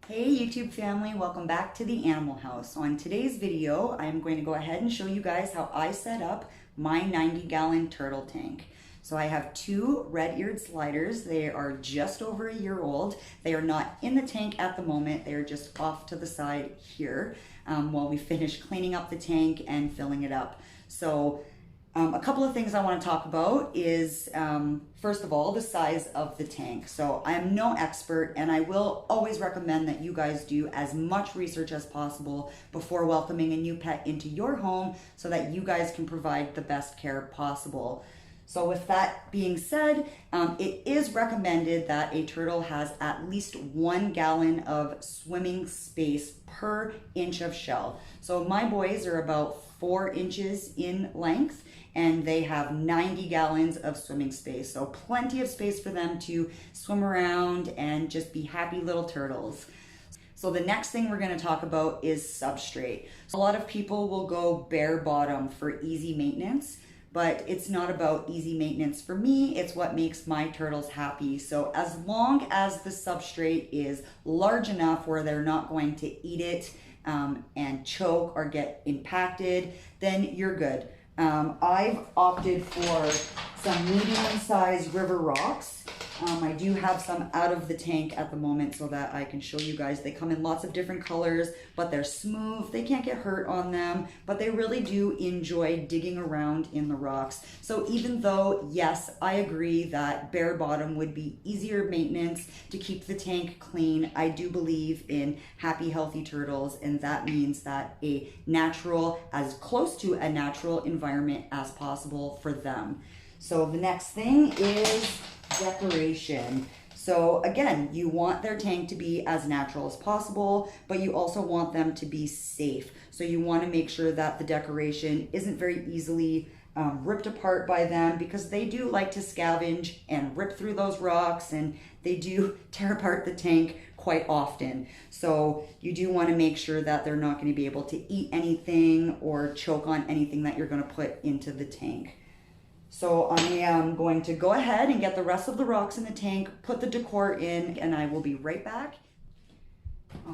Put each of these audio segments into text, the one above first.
Hey YouTube family, welcome back to the Animal House. On today's video, I'm going to go ahead and show you guys how I set up my 90-gallon turtle tank. So I have two red-eared sliders. They are just over a year old. They are not in the tank at the moment. They are just off to the side here while we finish cleaning up the tank and filling it up. So a couple of things I want to talk about is, first of all, the size of the tank. So I am no expert, and I will always recommend that you guys do as much research as possible before welcoming a new pet into your home so that you guys can provide the best care possible. So with that being said, it is recommended that a turtle has at least 1 gallon of swimming space per inch of shell. So my boys are about 4 inches in length, and they have 90 gallons of swimming space. So plenty of space for them to swim around and just be happy little turtles. So the next thing we're going to talk about is substrate. A lot of people will go bare bottom for easy maintenance, but it's not about easy maintenance for me. It's what makes my turtles happy. So as long as the substrate is large enough where they're not going to eat it and choke or get impacted, then you're good. I've opted for some medium-sized river rocks. I do have some out of the tank at the moment so that I can show you guys. They come in lots of different colors, but they're smooth. They can't get hurt on them, but they really do enjoy digging around in the rocks. So even though, yes, I agree that bare bottom would be easier maintenance to keep the tank clean, I do believe in happy, healthy turtles, and that means that a natural, as close to a natural environment as possible for them. So the next thing is decoration. So again, you want their tank to be as natural as possible, but you also want them to be safe. So you want to make sure that the decoration isn't very easily ripped apart by them, because they do like to scavenge and rip through those rocks, and they do tear apart the tank quite often. So you do want to make sure that they're not going to be able to eat anything or choke on anything that you're going to put into the tank. So I am going to go ahead and get the rest of the rocks in the tank, put the decor in, and I will be right back.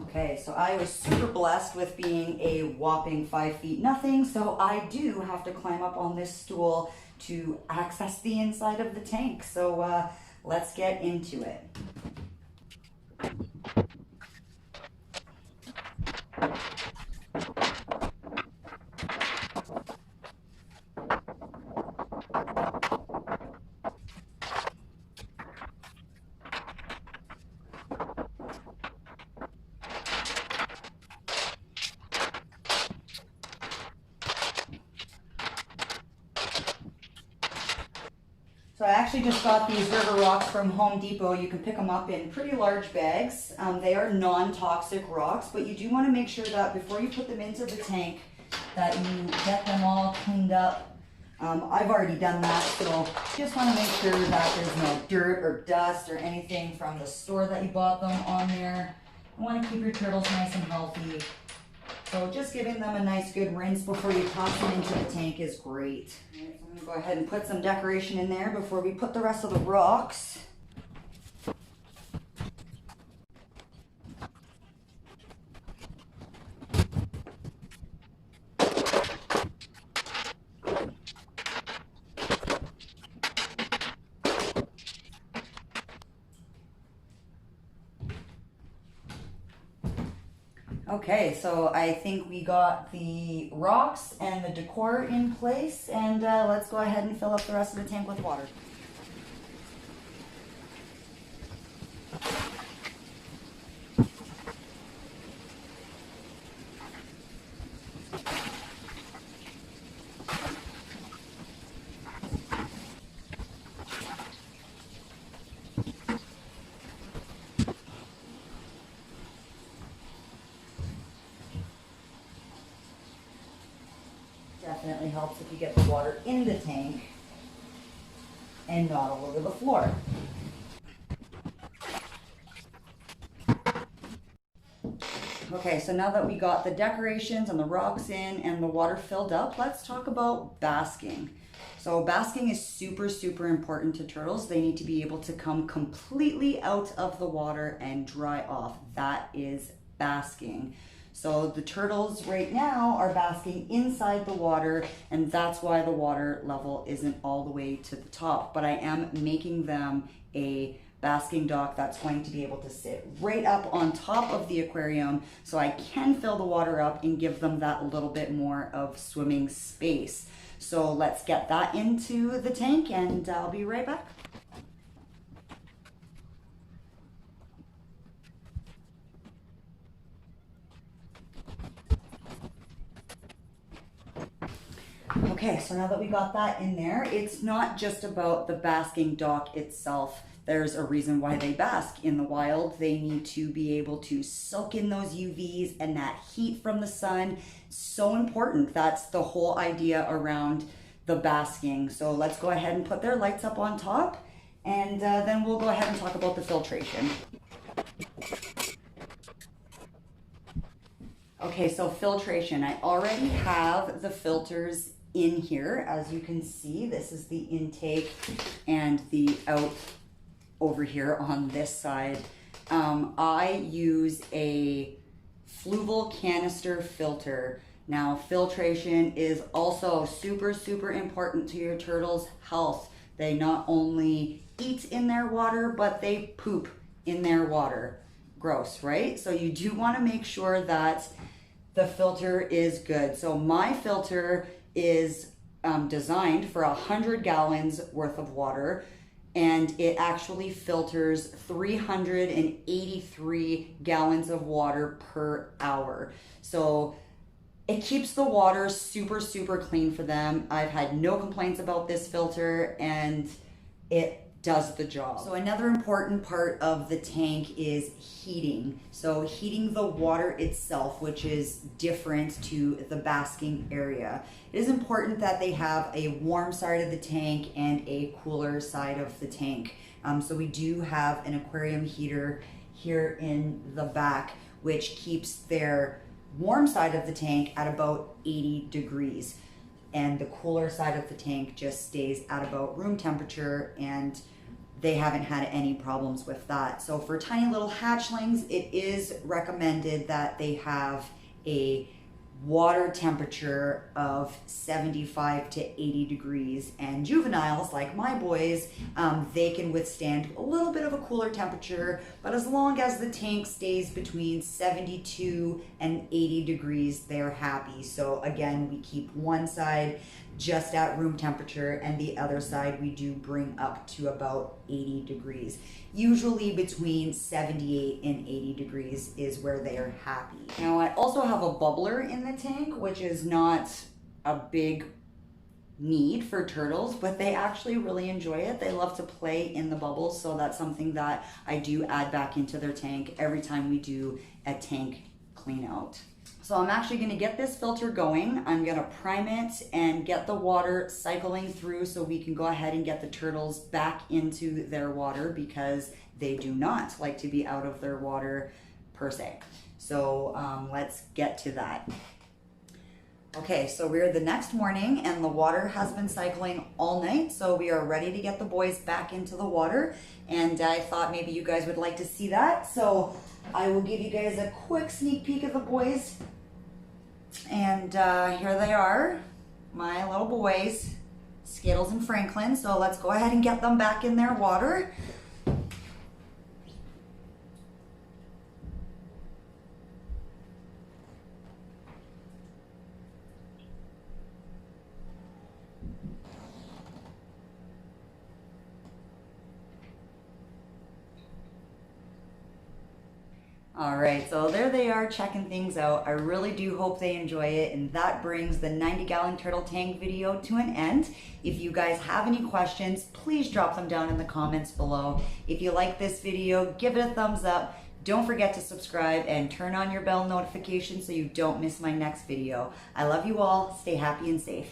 Okay, so I was super blessed with being a whopping 5 feet nothing, so I do have to climb up on this stool to access the inside of the tank. So let's get into it. So I actually just got these river rocks from Home Depot. You can pick them up in pretty large bags. They are non-toxic rocks, but you do want to make sure that before you put them into the tank that you get them all cleaned up. I've already done that, so just want to make sure that there's no dirt or dust or anything from the store that you bought them on there. You want to keep your turtles nice and healthy. So just giving them a nice good rinse before you toss them into the tank is great. All right, so I'm going to go ahead and put some decoration in there before we put the rest of the rocks. Okay, so I think we got the rocks and the decor in place, and let's go ahead and fill up the rest of the tank with water. Definitely helps if you get the water in the tank and not all over the floor. Okay, so now that we got the decorations and the rocks in and the water filled up, let's talk about basking. So basking is super, super important to turtles. They need to be able to come completely out of the water and dry off. That is basking. So the turtles right now are basking inside the water, and that's why the water level isn't all the way to the top. But I am making them a basking dock that's going to be able to sit right up on top of the aquarium, so I can fill the water up and give them that little bit more of swimming space. So let's get that into the tank and I'll be right back. Okay, so now that we got that in there, it's not just about the basking dock itself. There's a reason why they bask in the wild. They need to be able to soak in those UVs and that heat from the sun. So important. That's the whole idea around the basking. So let's go ahead and put their lights up on top, and then we'll go ahead and talk about the filtration. Okay, so filtration. I already have the filters in here. As you can see, this is the intake and the out over here on this side. I use a fluval canister filter. Now, filtration is also super, super important to your turtles' health. They not only eat in their water, but they poop in their water. Gross, right? So you do want to make sure that the filter is good. So my filter is designed for 100 gallons worth of water, and it actually filters 383 gallons of water per hour. So it keeps the water super, super clean for them. I've had no complaints about this filter, and it does the job. So another important part of the tank is heating. So heating the water itself, which is different to the basking area. It is important that they have a warm side of the tank and a cooler side of the tank. So we do have an aquarium heater here in the back, which keeps their warm side of the tank at about 80 degrees. And the cooler side of the tank just stays at about room temperature, and they haven't had any problems with that. So for tiny little hatchlings, it is recommended that they have a water temperature of 75 to 80 degrees. And juveniles, like my boys, they can withstand a little bit of a cooler temperature, but as long as the tank stays between 72 and 80 degrees, they're happy. So again, we keep one side just at room temperature, and the other side we do bring up to about 80 degrees. Usually between 78 and 80 degrees is where they are happy. Now I also have a bubbler in the tank, which is not a big need for turtles, but they actually really enjoy it. They love to play in the bubbles, so that's something that I do add back into their tank every time we do a tank clean out. So I'm actually going to get this filter going. I'm going to prime it and get the water cycling through so we can go ahead and get the turtles back into their water, because they do not like to be out of their water per se. So let's get to that. Okay, so we're the next morning and the water has been cycling all night, so we are ready to get the boys back into the water, and I thought maybe you guys would like to see that. So I will give you guys a quick sneak peek of the boys. And here they are, my little boys, Skittles and Franklin. So let's go ahead and get them back in their water. All right, so there they are checking things out. I really do hope they enjoy it, and that brings the 90-gallon turtle tank video to an end. If you guys have any questions, please drop them down in the comments below. If you like this video, give it a thumbs up. Don't forget to subscribe and turn on your bell notification so you don't miss my next video. I love you all. Stay happy and safe.